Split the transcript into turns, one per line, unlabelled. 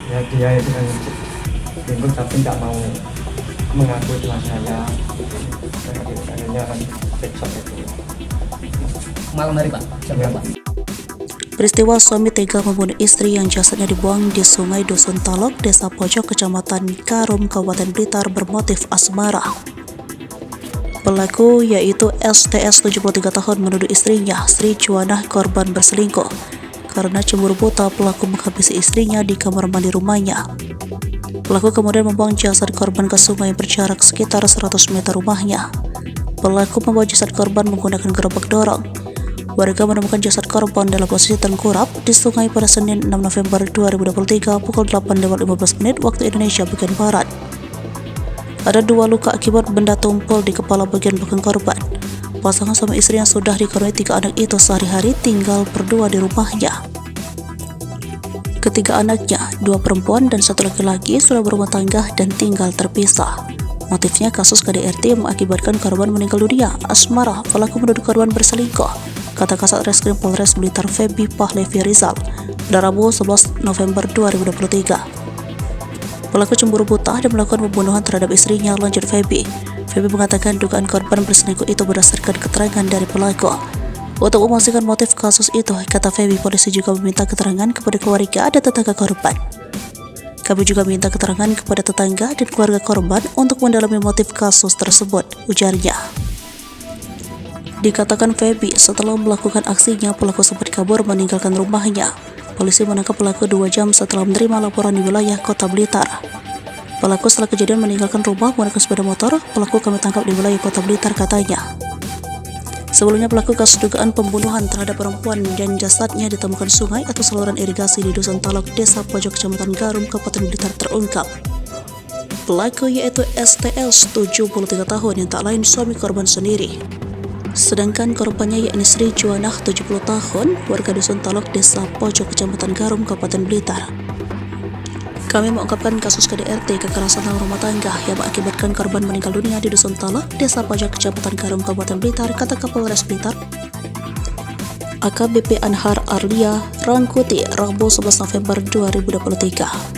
Ya dia itu kan ribut tapi nggak mau mengaku itu saya. Akhirnya kan cekcok itu.
Malam hari Pak, jam berapa?
Peristiwa suami tega membunuh istri yang jasadnya dibuang di Sungai Dusun Talok, Desa Pojok, Kecamatan Karum, Kabupaten Blitar bermotif asmara. Pelaku yaitu STS 73 tahun menuduh istrinya Sri Juwanah korban berselingkuh. Karena cemburu buta, pelaku menghabisi istrinya di kamar mandi rumahnya. Pelaku kemudian membuang jasad korban ke sungai yang berjarak sekitar 100 meter rumahnya. Pelaku membawa jasad korban menggunakan gerobak dorong. Warga menemukan jasad korban dalam posisi tengkurap di sungai pada Senin 6 November 2023 pukul 8.15 waktu Indonesia bagian Barat. Ada 2 luka akibat benda tumpul di kepala bagian belakang korban. Pasangan suami istri yang sudah dikaruniai 3 anak itu sehari-hari tinggal berdua di rumahnya. Ketiga anaknya, 2 perempuan dan 1 laki-laki, sudah berumah tangga dan tinggal terpisah. Motifnya kasus KDRT yang mengakibatkan korban meninggal dunia. Asmara, pelaku menuduh korban berselingkuh, kata Kasat Reskrim Polres Blitar Feby Pahlevi Rizal pada Rabu 11 November 2023. Pelaku cemburu buta dan melakukan pembunuhan terhadap istrinya, lanjut Feby. Feby mengatakan dugaan korban berselingkuh itu berdasarkan keterangan dari pelaku. Untuk memastikan motif kasus itu, kata Feby, polisi juga meminta keterangan kepada keluarga dan tetangga korban. Kami juga minta keterangan kepada tetangga dan keluarga korban untuk mendalami motif kasus tersebut, ujarnya. Dikatakan Feby, setelah melakukan aksinya, pelaku sempat kabur meninggalkan rumahnya. Polisi menangkap pelaku 2 jam setelah menerima laporan di wilayah Kota Blitar. Pelaku setelah kejadian meninggalkan rumah menggunakan sepeda motor. Pelaku kami tangkap di wilayah Kota Blitar, katanya. Sebelumnya pelaku kasus dugaan pembunuhan terhadap perempuan dan jasadnya ditemukan sungai atau saluran irigasi di Dusun Talok, Desa Pojok, Kecamatan Garum, Kabupaten Blitar terungkap. Pelaku yaitu STS 73 tahun yang tak lain suami korban sendiri. Sedangkan korbannya yakni Sri Juwanah 70 tahun, warga Dusun Talok, Desa Pojok, Kecamatan Garum, Kabupaten Blitar. Kami mengungkapkan kasus KDRT, kekerasan dalam rumah tangga, yang mengakibatkan korban meninggal dunia di Dusun Talok, Desa Pojok, Kecamatan Garum, Kabupaten Blitar, kata Kapolres Blitar AKBP Anhar Arlia Rangkuti, Rabu 11 November 2023.